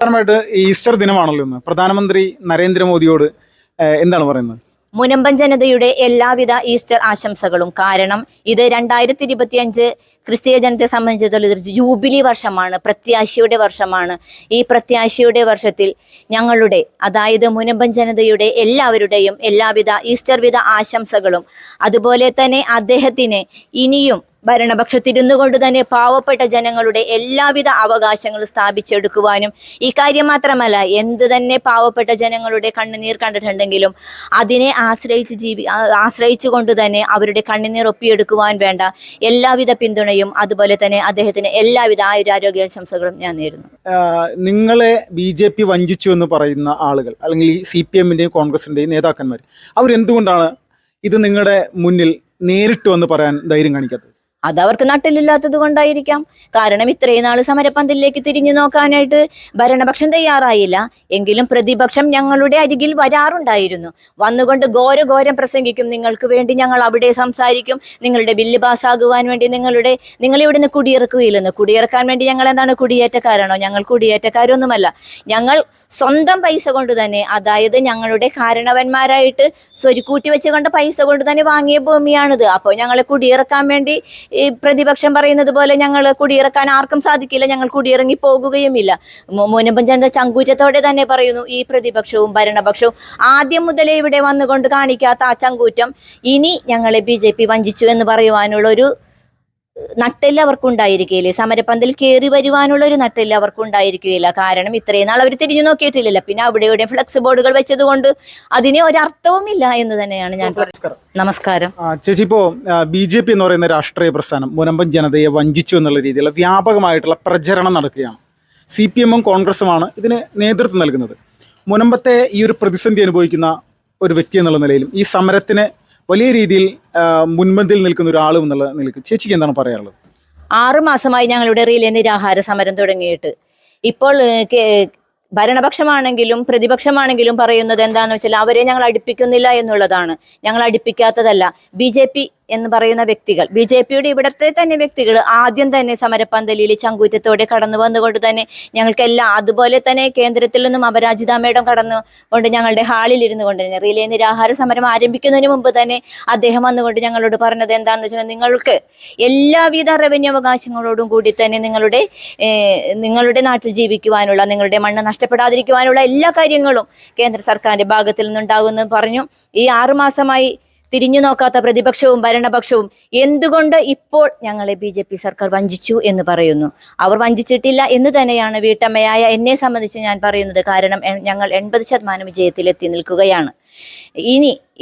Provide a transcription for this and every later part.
പ്രധാനമായിട്ട് ഈസ്റ്റർ ദിനമാണല്ലോ ഇന്ന്. പ്രധാനമന്ത്രി നരേന്ദ്രമോദിയോട് എന്താണ് പറയുന്നത്? മുനമ്പൻ ജനതയുടെ എല്ലാവിധ ഈസ്റ്റർ ആശംസകളും. കാരണം ഇത് 2025 ക്രിസ്തീയ ജനതയെ സംബന്ധിച്ചിടത്തോളം ജൂബിലി വർഷമാണ്, പ്രത്യാശയുടെ വർഷമാണ്. ഈ പ്രത്യാശയുടെ വർഷത്തിൽ ഞങ്ങളുടെ, അതായത് മുനമ്പൻ ജനതയുടെ എല്ലാവരുടെയും എല്ലാവിധ ഈസ്റ്റർ വിധ ആശംസകളും, അതുപോലെ തന്നെ അദ്ദേഹത്തിന് ഇനിയും ഭരണപക്ഷത്തിരുന്നു കൊണ്ട് തന്നെ പാവപ്പെട്ട ജനങ്ങളുടെ എല്ലാവിധ അവകാശങ്ങളും സ്ഥാപിച്ചെടുക്കുവാനും, ഈ കാര്യം മാത്രമല്ല, എന്ത് തന്നെ പാവപ്പെട്ട ജനങ്ങളുടെ കണ്ണുനീർ കണ്ടിട്ടുണ്ടെങ്കിലും അതിനെ ആശ്രയിച്ചു കൊണ്ട് തന്നെ അവരുടെ കണ്ണുനീർ ഒപ്പിയെടുക്കുവാൻ വേണ്ട എല്ലാവിധ പിന്തുണയും, അതുപോലെ തന്നെ അദ്ദേഹത്തിന് എല്ലാവിധ ആയുരാരോഗ്യാശംസകളും ഞാൻ നേരുന്നു. നിങ്ങളെ BJP വഞ്ചിച്ചു എന്ന് പറയുന്ന ആളുകൾ, അല്ലെങ്കിൽ ഈ CPM-ന്റെയും കോൺഗ്രസിന്റെയും നേതാക്കന്മാർ, അവരെന്തുകൊണ്ടാണ് ഇത് നിങ്ങളുടെ മുന്നിൽ നേരിട്ട് വന്ന് പറയാൻ ധൈര്യം കാണിക്കാത്തത്? അതവർക്ക് നട്ടിലില്ലാത്തത് കൊണ്ടായിരിക്കാം. കാരണം ഇത്രയും നാൾ സമരപ്പന്തലിലേക്ക് തിരിഞ്ഞു നോക്കാനായിട്ട് ഭരണപക്ഷം തയ്യാറായില്ല. എങ്കിലും പ്രതിപക്ഷം ഞങ്ങളുടെ അരികിൽ വരാറുണ്ടായിരുന്നു. വന്നുകൊണ്ട് ഘോരം പ്രസംഗിക്കും, നിങ്ങൾക്ക് വേണ്ടി ഞങ്ങൾ അവിടെ സംസാരിക്കും, നിങ്ങളുടെ ബില്ല് പാസ്സാകുവാൻ വേണ്ടി നിങ്ങളെ ഇവിടുന്ന് കുടിയിറക്കുകയില്ലെന്ന്. കുടിയിറക്കാൻ വേണ്ടി ഞങ്ങൾ എന്താണ്, കുടിയേറ്റക്കാരാണോ? ഞങ്ങൾ കുടിയേറ്റക്കാരൊന്നുമല്ല. ഞങ്ങൾ സ്വന്തം പൈസ കൊണ്ട് തന്നെ, അതായത് ഞങ്ങളുടെ കാരണവന്മാരായിട്ട് സ്വരുക്കൂട്ടി വെച്ചുകൊണ്ട് പൈസ കൊണ്ട് തന്നെ വാങ്ങിയ ഭൂമിയാണിത്. അപ്പോൾ ഞങ്ങളെ കുടിയിറക്കാൻ വേണ്ടി ഈ പ്രതിപക്ഷം പറയുന്നത് പോലെ ഞങ്ങൾ കുടിയിറക്കാൻ ആർക്കും സാധിക്കില്ല, ഞങ്ങൾ കുടിയിറങ്ങി പോകുകയുമില്ല. മുനമ്പൻ ജനത ചങ്കൂറ്റത്തോടെ തന്നെ പറയുന്നു, ഈ പ്രതിപക്ഷവും ഭരണപക്ഷവും ആദ്യം മുതലേ ഇവിടെ വന്നുകൊണ്ട് കാണിക്കാത്ത ആ ചങ്കൂറ്റം ഇനി ഞങ്ങളെ BJP വഞ്ചിച്ചു എന്ന് പറയുവാനുള്ള ഒരു നട്ടെല്ലാം അവർക്കുണ്ടായിരിക്കുകയില്ലേ, സമരപ്പന്തൽ കയറി വരുവാനുള്ള ഒരു നട്ടെല്ലാം അവർക്കുണ്ടായിരിക്കുകയില്ല. കാരണം ഇത്രയും നാൾ അവർ തിരിഞ്ഞു നോക്കിയിട്ടില്ലല്ലോ. പിന്നെ അവിടെ ഇവിടെ ഫ്ലെക്സ് ബോർഡുകൾ വെച്ചത് കൊണ്ട് അതിന് ഒരർത്ഥവുമില്ല എന്ന് തന്നെയാണ് ഞാൻ പറയുന്നത്. നമസ്കാരം ചേച്ചി. ഇപ്പോൾ BJP എന്ന് പറയുന്ന രാഷ്ട്രീയ പ്രസ്ഥാനം മുനമ്പൻ ജനതയെ വഞ്ചിച്ചു എന്നുള്ള രീതിയിലുള്ള വ്യാപകമായിട്ടുള്ള പ്രചരണം നടക്കുകയാണ്. CPM-ഉം കോൺഗ്രസുമാണ് ഇതിന് നേതൃത്വം നൽകുന്നത്. മുനമ്പത്തെ ഈ ഒരു പ്രതിസന്ധി അനുഭവിക്കുന്ന ഒരു വ്യക്തി എന്നുള്ള നിലയിലും ഈ സമരത്തിന് വലിയ രീതിയിൽ മുൻപന്തിൽ നിൽക്കുന്ന ഒരാളും എന്നുള്ള നിലയ്ക്ക് ചേച്ചിക്ക് എന്താണ് പറയാനുള്ളത്? 6 മാസമായി ഞങ്ങളുടെ റിലേ നിരാഹാര സമരം തുടങ്ങിയിട്ട്. ഇപ്പോൾ ഭരണപക്ഷമാണെങ്കിലും പ്രതിപക്ഷമാണെങ്കിലും പറയുന്നത് എന്താണെന്ന് വെച്ചാൽ അവരെ ഞങ്ങൾ അടുപ്പിക്കുന്നില്ല എന്നുള്ളതാണ്. ഞങ്ങൾ അടുപ്പിക്കാത്തതല്ല. BJP എന്ന് പറയുന്ന വ്യക്തികൾ, BJP-യുടെ ഇവിടത്തെ തന്നെ വ്യക്തികൾ ആദ്യം തന്നെ സമരപ്പന്തലിൽ ചങ്കൂറ്റത്തോടെ കടന്നു വന്നുകൊണ്ട് തന്നെ ഞങ്ങൾക്കെല്ലാം, അതുപോലെ തന്നെ കേന്ദ്രത്തിൽ നിന്നും അപരാജിത മേഡം കടന്നുകൊണ്ട് ഞങ്ങളുടെ ഹാളിൽ ഇരുന്നു കൊണ്ട് തന്നെ റിലേ നിരാഹാര സമരം ആരംഭിക്കുന്നതിന് മുമ്പ് തന്നെ അദ്ദേഹം വന്നുകൊണ്ട് ഞങ്ങളോട് പറഞ്ഞത് എന്താണെന്ന് വെച്ചാൽ, നിങ്ങൾക്ക് എല്ലാവിധ റവന്യൂ അവകാശങ്ങളോടും കൂടി തന്നെ നിങ്ങളുടെ നാട്ടിൽ ജീവിക്കുവാനുള്ള, നിങ്ങളുടെ മണ്ണ് നഷ്ടപ്പെടാതിരിക്കുവാനുള്ള എല്ലാ കാര്യങ്ങളും കേന്ദ്ര സർക്കാരിന്റെ ഭാഗത്തിൽ നിന്നുണ്ടാകുമെന്ന് പറഞ്ഞു. ഈ 6 മാസമായി തിരിഞ്ഞു നോക്കാത്ത പ്രതിപക്ഷവും ഭരണപക്ഷവും എന്തുകൊണ്ട് ഇപ്പോൾ ഞങ്ങളെ BJP സർക്കാർ വഞ്ചിച്ചു എന്ന് പറയുന്നു? അവർ വഞ്ചിച്ചിട്ടില്ല എന്ന് തന്നെയാണ് വീട്ടമ്മയായ എന്നെ സംബന്ധിച്ച് ഞാൻ പറയുന്നത്. കാരണം ഞങ്ങൾ 80% വിജയത്തിലെത്തി നിൽക്കുകയാണ്.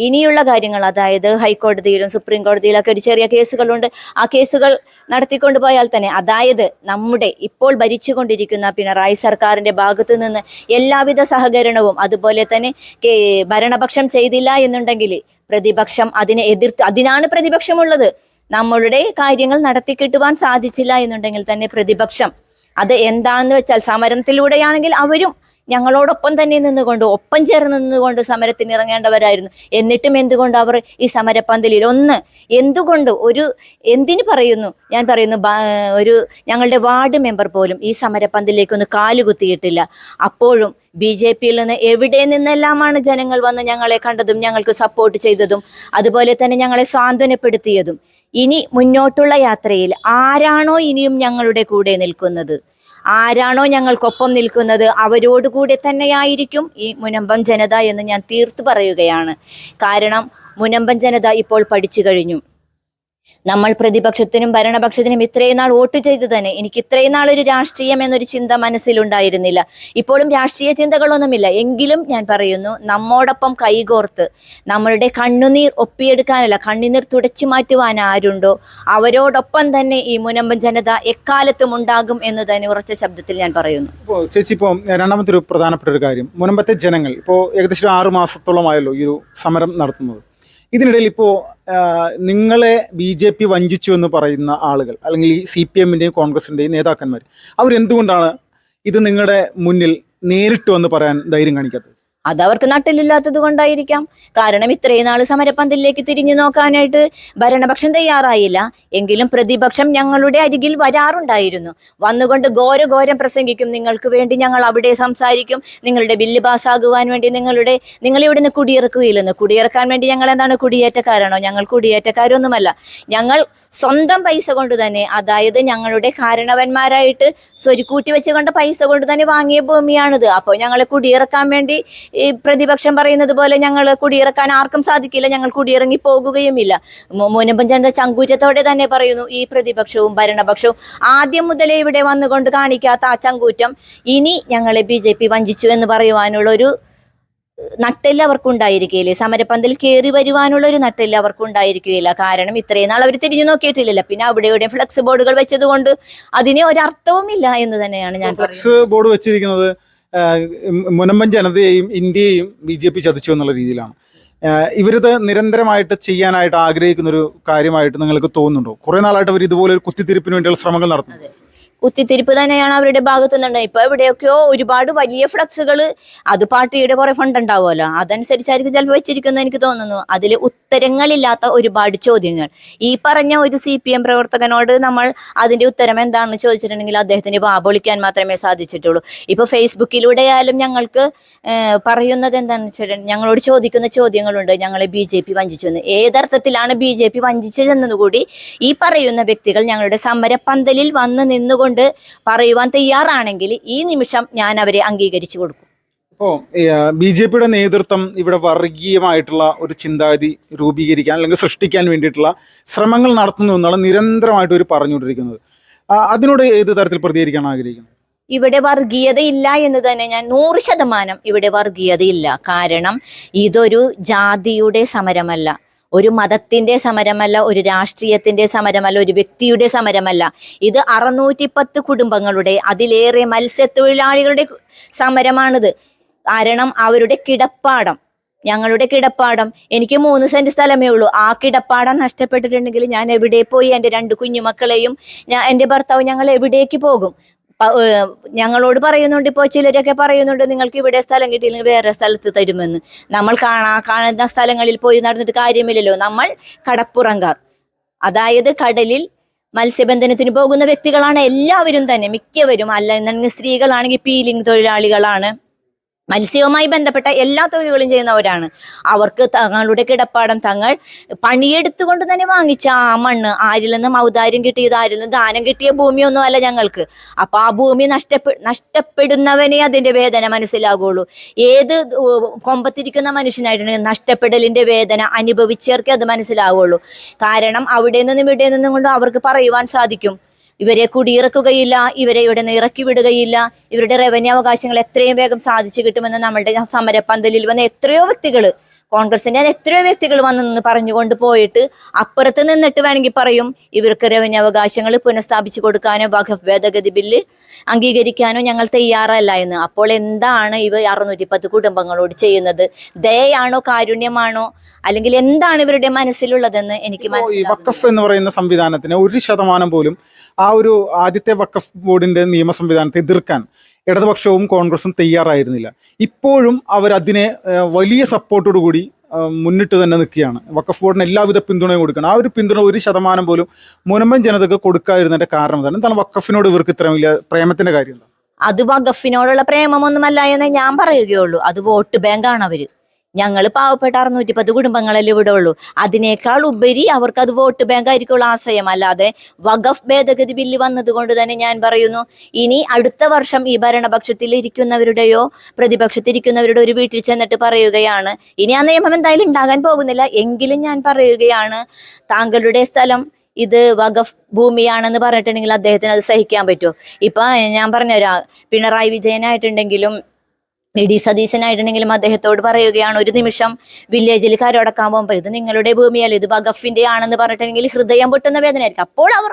ഇനിയുള്ള കാര്യങ്ങൾ, അതായത് ഹൈക്കോടതിയിലും സുപ്രീം കോടതിയിലൊക്കെ ഒരു ചെറിയ കേസുകളുണ്ട്. ആ കേസുകൾ നടത്തിക്കൊണ്ടു പോയാൽ തന്നെ, അതായത് നമ്മുടെ ഇപ്പോൾ ഭരിച്ചുകൊണ്ടിരിക്കുന്ന പിണറായി സർക്കാരിൻ്റെ ഭാഗത്തു നിന്ന് എല്ലാവിധ സഹകരണവും, അതുപോലെ തന്നെ ഭരണപക്ഷം ചെയ്തില്ല എന്നുണ്ടെങ്കിൽ പ്രതിപക്ഷം അതിനെ എതിർത്ത്, അതിനാണ് പ്രതിപക്ഷമുള്ളത്. നമ്മളുടെ കാര്യങ്ങൾ നടത്തിക്കിട്ടുവാൻ സാധിച്ചില്ല എന്നുണ്ടെങ്കിൽ തന്നെ പ്രതിപക്ഷം അത് എന്താണെന്ന് വെച്ചാൽ, സമരത്തിലൂടെയാണെങ്കിൽ അവരും ഞങ്ങളോടൊപ്പം തന്നെ നിന്നുകൊണ്ട്, ഒപ്പം ചേർന്ന് നിന്നുകൊണ്ട് സമരത്തിന് ഇറങ്ങേണ്ടവരായിരുന്നു. എന്നിട്ടും എന്തുകൊണ്ട് അവർ ഈ സമരപ്പന്തലിൽ എന്തുകൊണ്ട് എന്തിനു പറയുന്നു, ഞാൻ പറയുന്നു, ഞങ്ങളുടെ വാർഡ് മെമ്പർ പോലും ഈ സമരപ്പന്തലിലേക്കൊന്ന് കാലുകുത്തിയിട്ടില്ല. അപ്പോഴും BJP-യിൽ നിന്ന് എവിടെ നിന്നെല്ലാമാണ് ജനങ്ങൾ വന്ന് ഞങ്ങളെ കണ്ടതും ഞങ്ങൾക്ക് സപ്പോർട്ട് ചെയ്തതും, അതുപോലെ തന്നെ ഞങ്ങളെ സാന്ത്വനപ്പെടുത്തിയതും. ഇനി മുന്നോട്ടുള്ള യാത്രയിൽ ആരാണോ ഇനിയും ഞങ്ങളുടെ കൂടെ നിൽക്കുന്നത്, ആരാണോ ഞങ്ങൾക്കൊപ്പം നിൽക്കുന്നത്, അവരോടുകൂടെ തന്നെയായിരിക്കും ഈ മുനമ്പൻ ജനത എന്ന് ഞാൻ തീർത്തു പറയുകയാണ്. കാരണം മുനമ്പൻ ജനത ഇപ്പോൾ പഠിച്ചു കഴിഞ്ഞു. നമ്മൾ പ്രതിപക്ഷത്തിനും ഭരണപക്ഷത്തിനും ഇത്രയും നാൾ വോട്ട് ചെയ്തു തന്നെ എനിക്ക് ഇത്രയും നാൾ ഒരു രാഷ്ട്രീയം എന്നൊരു ചിന്ത മനസ്സിലുണ്ടായിരുന്നില്ല. ഇപ്പോഴും രാഷ്ട്രീയ ചിന്തകളൊന്നുമില്ല. എങ്കിലും ഞാൻ പറയുന്നു, നമ്മോടൊപ്പം കൈകോർത്ത് നമ്മളുടെ കണ്ണുനീർ ഒപ്പിയെടുക്കാനല്ല, കണ്ണുനീർ തുടച്ചു മാറ്റുവാൻ ആരുണ്ടോ അവരോടൊപ്പം തന്നെ ഈ മുനമ്പൻ ജനത എക്കാലത്തും ഉണ്ടാകും എന്ന് തന്നെ ഉറച്ച ശബ്ദത്തിൽ ഞാൻ പറയുന്നു. ഇപ്പോൾ ചേച്ചി, ഇപ്പോൾ രണ്ടാമത്തെ ഒരു പ്രധാനപ്പെട്ട ഒരു കാര്യം, മുനമ്പത്തെ ജനങ്ങൾ ഇപ്പോൾ ഏകദേശം 6 മാസത്തോളമായല്ലോ ഈ ഒരു സമരം നടത്തുന്നത്. ഇതിനിടയിൽ ഇപ്പോൾ നിങ്ങളെ BJP വഞ്ചിച്ചു എന്ന് പറയുന്ന ആളുകൾ, അല്ലെങ്കിൽ ഈ CPM-ന്റെയും കോൺഗ്രസിന്റെയും നേതാക്കന്മാർ, അവരെന്തുകൊണ്ടാണ് ഇത് നിങ്ങളുടെ മുന്നിൽ നേരിട്ട് വന്ന് പറയാൻ ധൈര്യം കാണിക്കാത്തത്? അതവർക്ക് നട്ടിലില്ലാത്തത് കൊണ്ടായിരിക്കാം. കാരണം ഇത്രയും നാൾ സമരപ്പന്തലിലേക്ക് തിരിഞ്ഞു നോക്കാനായിട്ട് ഭരണപക്ഷം തയ്യാറായില്ല. എങ്കിലും പ്രതിപക്ഷം ഞങ്ങളുടെ അരികിൽ വരാറുണ്ടായിരുന്നു. വന്നുകൊണ്ട് ഘോരം പ്രസംഗിക്കും, നിങ്ങൾക്ക് വേണ്ടി ഞങ്ങൾ അവിടെ സംസാരിക്കും, നിങ്ങളുടെ ബില്ല് പാസ്സാകുവാൻ വേണ്ടി നിങ്ങൾ ഇവിടുന്ന് കുടിയിറക്കുകയില്ലെന്ന്. കുടിയിറക്കാൻ വേണ്ടി ഞങ്ങൾ എന്താണ് കുടിയേറ്റക്കാരാണോ? ഞങ്ങൾ കുടിയേറ്റക്കാരൊന്നുമല്ല. ഞങ്ങൾ സ്വന്തം പൈസ കൊണ്ട് തന്നെ, അതായത് ഞങ്ങളുടെ കാരണവന്മാരായിട്ട് സ്വരുക്കൂട്ടി വെച്ചുകൊണ്ട് പൈസ കൊണ്ട് തന്നെ വാങ്ങിയ ഭൂമിയാണിത്. അപ്പോൾ ഞങ്ങളെ കുടിയിറക്കാൻ വേണ്ടി ഈ പ്രതിപക്ഷം പറയുന്നത് പോലെ ഞങ്ങൾ കുടിയിറക്കാൻ ആർക്കും സാധിക്കില്ല, ഞങ്ങൾ കുടിയിറങ്ങി പോകുകയുമില്ല. മുനമ്പം ജനത ചങ്കൂറ്റത്തോടെ തന്നെ പറയുന്നു, ഈ പ്രതിപക്ഷവും ഭരണപക്ഷവും ആദ്യം മുതലേ ഇവിടെ വന്നുകൊണ്ട് കാണിക്കാത്ത ആ ചങ്കൂറ്റം ഇനി ഞങ്ങളെ BJP വഞ്ചിച്ചു എന്ന് പറയുവാനുള്ള ഒരു നട്ടെല്ലാം അവർക്കുണ്ടായിരിക്കുകയില്ല. സമരപ്പന്തൽ കയറി വരുവാനുള്ള ഒരു നട്ടെല്ലാം അവർക്കുണ്ടായിരിക്കുകയില്ല. കാരണം ഇത്രയും നാൾ അവർ തിരിഞ്ഞു നോക്കിയിട്ടില്ലല്ലോ. പിന്നെ അവിടെ ഇവിടെ ഫ്ലക്സ് ബോർഡുകൾ വെച്ചത് കൊണ്ട് അതിന് ഒരർത്ഥവുമില്ല എന്ന് തന്നെയാണ് ഞാൻ ഫ്ലക്സ് ബോർഡ് വെച്ചിരിക്കുന്നത് മുനമ്പൻ ജനതയെയും ഇന്ത്യയെയും BJP ചതിച്ചു എന്നുള്ള രീതിയിലാണ്. ഇവരിത് നിരന്തരമായിട്ട് ചെയ്യാനായിട്ട് ആഗ്രഹിക്കുന്ന ഒരു കാര്യമായിട്ട് നിങ്ങൾക്ക് തോന്നുന്നുണ്ടോ? കുറെ നാളായിട്ട് അവർ ഇതുപോലെ ഒരു കുത്തിത്തിരിപ്പിന് വേണ്ടിയുള്ള ശ്രമങ്ങൾ നടത്തുന്നു. കുത്തിത്തിരിപ്പ് തന്നെയാണ് അവരുടെ ഭാഗത്തു നിന്നുണ്ട്. ഇപ്പൊ എവിടെയൊക്കെയോ ഒരുപാട് വലിയ ഫ്ലക്സുകൾ, അത് പാർട്ടിയുടെ കുറെ ഫണ്ട് ഉണ്ടാവുമല്ലോ, അതനുസരിച്ചായിരിക്കും ചിലപ്പോൾ വെച്ചിരിക്കുന്നത് എനിക്ക് തോന്നുന്നു. അതിൽ ഉത്തരങ്ങളില്ലാത്ത ഒരുപാട് ചോദ്യങ്ങൾ. ഈ പറഞ്ഞ ഒരു CPM പ്രവർത്തകനോട് നമ്മൾ അതിന്റെ ഉത്തരം എന്താണെന്ന് ചോദിച്ചിട്ടുണ്ടെങ്കിൽ അദ്ദേഹത്തിന് വാപൊളിക്കാൻ മാത്രമേ സാധിച്ചിട്ടുള്ളൂ. ഇപ്പൊ ഫേസ്ബുക്കിലൂടെ ആയാലും ഞങ്ങൾക്ക് പറയുന്നത് എന്താണെന്ന് വെച്ചിട്ടുണ്ടെങ്കിൽ, ഞങ്ങളോട് ചോദിക്കുന്ന ചോദ്യങ്ങളുണ്ട്, ഞങ്ങളെ BJP വഞ്ചിച്ചു എന്ന്. ഏതർത്ഥത്തിലാണ് BJP വഞ്ചിച്ചതെന്നത് കൂടി ഈ പറയുന്ന വ്യക്തികൾ ഞങ്ങളുടെ സമരപ്പന്തലിൽ വന്ന് നിന്നുകൊണ്ട് പറയുവാൻ തയ്യാറാണെങ്കിൽ ഈ നിമിഷം ഞാൻ അവരെ അംഗീകരിച്ചു കൊടുക്കും. ഇപ്പോൾ BJPയുടെ നേതൃത്വം ഇവിടെ വർഗീയമായിട്ടുള്ള ഒരു ചിന്താഗതി രൂപീകരിക്കാൻ അല്ലെങ്കിൽ സൃഷ്ടിക്കാൻ വേണ്ടിയിട്ടുള്ള ശ്രമങ്ങൾ നടത്തുന്നു എന്നാണ് നിരന്തരമായിട്ട് ഒരു പറഞ്ഞുകൊണ്ടിരിക്കുന്നത്. അതിനോട് ഏത് തരത്തിൽ പ്രതികരിക്കാൻ ആഗ്രഹിക്കുന്നത്? ഇവിടെ വർഗീയതയില്ല എന്ന് തന്നെ ഞാൻ 100% ഇവിടെ വർഗീയതയില്ല. കാരണം ഇതൊരു ജാതിയുടെ സമരമല്ല, ഒരു മതത്തിന്റെ സമരമല്ല, ഒരു രാഷ്ട്രീയത്തിന്റെ സമരമല്ല, ഒരു വ്യക്തിയുടെ സമരമല്ല. ഇത് 610 കുടുംബങ്ങളുടെ, അതിലേറെ മത്സ്യത്തൊഴിലാളികളുടെ സമരമാണിത്. കാരണം അവരുടെ കിടപ്പാടം, ഞങ്ങളുടെ കിടപ്പാടം, എനിക്ക് 3 സെന്റ് സ്ഥലമേ ഉള്ളൂ. ആ കിടപ്പാടം നഷ്ടപ്പെട്ടിട്ടുണ്ടെങ്കിൽ ഞാൻ എവിടെ പോയി എൻ്റെ 2 കുഞ്ഞുമക്കളെയും എൻ്റെ ഭർത്താവ് ഞങ്ങൾ എവിടേക്ക് പോകും? ഞങ്ങളോട് പറയുന്നുണ്ട്, ഇപ്പോൾ ചിലരൊക്കെ പറയുന്നുണ്ട്, നിങ്ങൾക്ക് ഇവിടെ സ്ഥലം കിട്ടിയില്ലെങ്കിൽ വേറെ സ്ഥലത്ത് തരുമെന്ന്. നമ്മൾ കാണുന്ന സ്ഥലങ്ങളിൽ പോയി നടന്നിട്ട് കാര്യമില്ലല്ലോ. നമ്മൾ കടപ്പുറങ്കാർ, അതായത് കടലിൽ മത്സ്യബന്ധനത്തിന് പോകുന്ന വ്യക്തികളാണ് എല്ലാവരും തന്നെ, മിക്കവരും. അല്ല സ്ത്രീകളാണെങ്കിൽ പീലിംഗ് തൊഴിലാളികളാണ്, മത്സ്യവുമായി ബന്ധപ്പെട്ട എല്ലാ തൊഴിലുകളും ചെയ്യുന്നവരാണ്. അവർക്ക് തങ്ങളുടെ കിടപ്പാടം തങ്ങൾ പണിയെടുത്തുകൊണ്ട് തന്നെ വാങ്ങിച്ച ആ മണ്ണ്, ആരിൽ നിന്നും ഔദാര്യം കിട്ടിയത്, ആരിൽ നിന്ന് ദാനം കിട്ടിയ ഭൂമിയൊന്നും അല്ല ഞങ്ങൾക്ക്. അപ്പൊ ആ ഭൂമി നഷ്ടപ്പെടുന്നവനെ അതിന്റെ വേദന മനസ്സിലാകുള്ളൂ. ഏത് കൊമ്പത്തിരിക്കുന്ന മനുഷ്യനായിട്ടുണ്ടെങ്കിൽ നഷ്ടപ്പെടലിന്റെ വേദന അനുഭവിച്ചവർക്ക് അത് മനസ്സിലാവുള്ളൂ. കാരണം അവിടെ നിന്നും ഇവിടെ നിന്നും കൊണ്ട് അവർക്ക് പറയുവാൻ സാധിക്കും, ഇവരെ കുടിയിറക്കുകയില്ല, ഇവരെ ഇവിടെ നിന്ന് ഇറക്കി വിടുകയില്ല, ഇവരുടെ റവന്യൂ അവകാശങ്ങൾ എത്രയും വേഗം സാധിച്ചു കിട്ടുമെന്ന് നമ്മളുടെ സമരപ്പന്തലിൽ വന്ന എത്രയോ വ്യക്തികൾ, കോൺഗ്രസിന്റെ എത്രയോ വ്യക്തികൾ വന്നു പറഞ്ഞുകൊണ്ട് പോയിട്ട് അപ്പുറത്ത് നിന്നിട്ട് വേണമെങ്കിൽ പറയും ഇവർക്ക് റവന്യൂ അവകാശങ്ങൾ പുനഃസ്ഥാപിച്ചു കൊടുക്കാനോ വഖഫ് ഭേദഗതി ബില്ല് അംഗീകരിക്കാനോ ഞങ്ങൾ തയ്യാറല്ല എന്ന്. അപ്പോൾ എന്താണ് ഇവർ 610 കുടുംബങ്ങളോട് ചെയ്യുന്നത്? ദയയാണോ, കാരുണ്യമാണോ, അല്ലെങ്കിൽ എന്താണ് ഇവരുടെ മനസ്സിലുള്ളതെന്ന് എനിക്ക് മനസ്സിലാകും. വഖഫ് എന്ന് പറയുന്ന സംവിധാനത്തിന് 1% പോലും ആ ഒരു ആദ്യത്തെ വഖഫ് ബോർഡിന്റെ നിയമ സംവിധാനത്തെ എതിർക്കാൻ ഇടതുപക്ഷവും കോൺഗ്രസും തയ്യാറായിരുന്നില്ല. ഇപ്പോഴും അവരതിനെ വലിയ സപ്പോർട്ടോടു കൂടി മുന്നിട്ട് തന്നെ നിൽക്കുകയാണ്. വഖഫ് ബോർഡിന് എല്ലാവിധ പിന്തുണയും കൊടുക്കണം. ആ ഒരു പിന്തുണ 1% പോലും മുനമ്പൻ ജനതക്ക് കൊടുക്കാതിരുന്നതിന്റെ കാരണം തന്നെ എന്താണ്? വഖഫിനോട് ഇവർക്ക് ഇത്രയും വലിയ പ്രേമത്തിന്റെ കാര്യം എന്താ? അത് വഖഫിനോടുള്ള പ്രേമമൊന്നുമല്ല എന്ന് ഞാൻ പറയുകയുള്ളൂ. അത് വോട്ട് ബാങ്കാണ് അവര്. ഞങ്ങൾ പാവപ്പെട്ട 610 കുടുംബങ്ങളല്ലേ ഇവിടെ ഉള്ളൂ. അതിനേക്കാൾ ഉപരി അവർക്ക് അത് വോട്ട് ബാങ്ക് ആയിരിക്കുള്ള ആശ്രയം. അല്ലാതെ വഖഫ് ഭേദഗതി ബില്ല് വന്നതുകൊണ്ട് തന്നെ ഞാൻ പറയുന്നു, ഇനി അടുത്ത വർഷം ഈ ഭരണപക്ഷത്തിൽ ഇരിക്കുന്നവരുടെയോ പ്രതിപക്ഷത്തിരിക്കുന്നവരുടെ ഒരു വീട്ടിൽ ചെന്നിട്ട് പറയുകയാണ്, ഇനി ആ നിയമം എന്തായാലും ഉണ്ടാകാൻ പോകുന്നില്ല, എങ്കിലും ഞാൻ പറയുകയാണ്, താങ്കളുടെ സ്ഥലം ഇത് വഖഫ് ഭൂമിയാണെന്ന് പറഞ്ഞിട്ടുണ്ടെങ്കിൽ അദ്ദേഹത്തിന് അത് സഹിക്കാൻ പറ്റുമോ? ഇപ്പൊ ഞാൻ പറഞ്ഞുതരാ, പിണറായി വിജയനായിട്ടുണ്ടെങ്കിലും D സതീശനായിട്ടുണ്ടെങ്കിലും അദ്ദേഹത്തോട് പറയുകയാണ്, ഒരു നിമിഷം വില്ലേജിൽ കരോടക്കാൻ പോകുമ്പോൾ ഇത് നിങ്ങളുടെ ഭൂമിയല്ല, ഇത് വഖഫിന്റെ ആണെന്ന് പറഞ്ഞിട്ടുണ്ടെങ്കിൽ ഹൃദയം പൊട്ടുന്ന വേദനയായിരിക്കും. അപ്പോൾ അവർ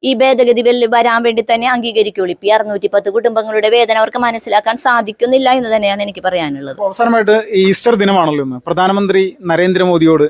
ഈ ഭേദഗതി ബില്ല് വരാൻ വേണ്ടി തന്നെ അംഗീകരിക്കുള്ളൂ. ഇപ്പൊ 610 കുടുംബങ്ങളുടെ വേദന അവർക്ക് മനസ്സിലാക്കാൻ സാധിക്കുന്നില്ല എന്ന് തന്നെയാണ് എനിക്ക് പറയാനുള്ളത്. അവസാനമായിട്ട് ഈസ്റ്റർ ദിനമാണല്ലോ ഇന്ന്. പ്രധാനമന്ത്രി നരേന്ദ്രമോദിയോട്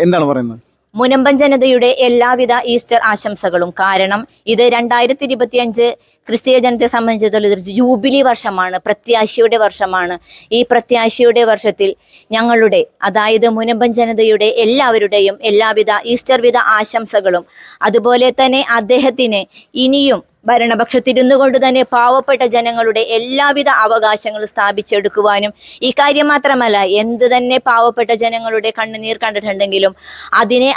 എന്താണ് പറയുന്നത്? മുനമ്പൻ ജനതയുടെ എല്ലാവിധ ഈസ്റ്റർ ആശംസകളും. കാരണം ഇത് 2025 ക്രിസ്തീയ ജനതയെ സംബന്ധിച്ചിടത്തോളം ഇതൊരു ജൂബിലി വർഷമാണ്, പ്രത്യാശയുടെ വർഷമാണ്. ഈ പ്രത്യാശയുടെ വർഷത്തിൽ ഞങ്ങളുടെ, അതായത് മുനമ്പൻ ജനതയുടെ എല്ലാവരുടെയും എല്ലാവിധ ഈസ്റ്റർ വിധ ആശംസകളും, അതുപോലെ തന്നെ അദ്ദേഹത്തിന് ഇനിയും ഭരണപക്ഷത്തിരുന്നു കൊണ്ട് തന്നെ പാവപ്പെട്ട ജനങ്ങളുടെ എല്ലാവിധ അവകാശങ്ങളും സ്ഥാപിച്ചെടുക്കുവാനും, ഈ കാര്യം മാത്രമല്ല എന്ത് തന്നെ പാവപ്പെട്ട ജനങ്ങളുടെ കണ്ണുനീർ കണ്ടിട്ടുണ്ടെങ്കിലും അതിനെ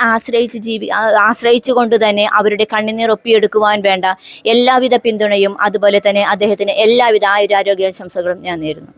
ആശ്രയിച്ചു കൊണ്ട് തന്നെ അവരുടെ കണ്ണുനീർ ഒപ്പിയെടുക്കുവാൻ വേണ്ട എല്ലാവിധ പിന്തുണയും, അതുപോലെ തന്നെ അദ്ദേഹത്തിന് എല്ലാവിധ ആയുരാരോഗ്യാശംസകളും ഞാൻ നേരുന്നു.